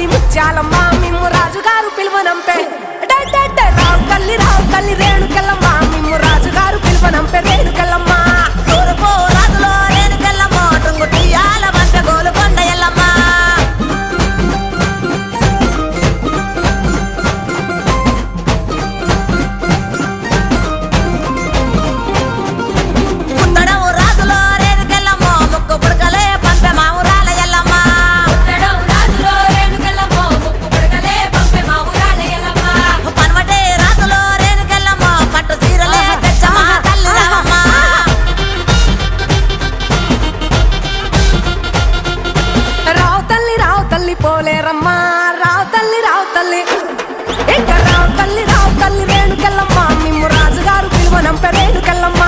తల్లి ముత్యాలమ్మ మిమ్ము రాజుగారు పిలువనంపే రావు తల్లి రేణుకెళ్ళమ్మ మిమ్ము రాజుగారు పిలువనంపే రేణుకెళ్ళమ్మ తూర్పు రాజులో రేణుకెళ్ళమ్మ టుంగు టీయాల వంట గోలుకొండ ఎల్లమ్మ పుత్తడవు రాజులో రేణుకెళ్ళమ్మ ముక్కు పుడకలే పంపె మావురాల ఎల్లమ్మ పన్వటే రాజులో రేణుకెళ్ళమ్మ పట్టు చీరలే తెచ్చమ్మ తల్లి రావమ్మ రావు తల్లి పోలేరమ్మా రావు తల్లి ఇంకా రావు తల్లి రేణుకెళ్ళమ్మ మిమ్ము రాజుగారు పిలువనంపే రేణుకెళ్ళమ్మ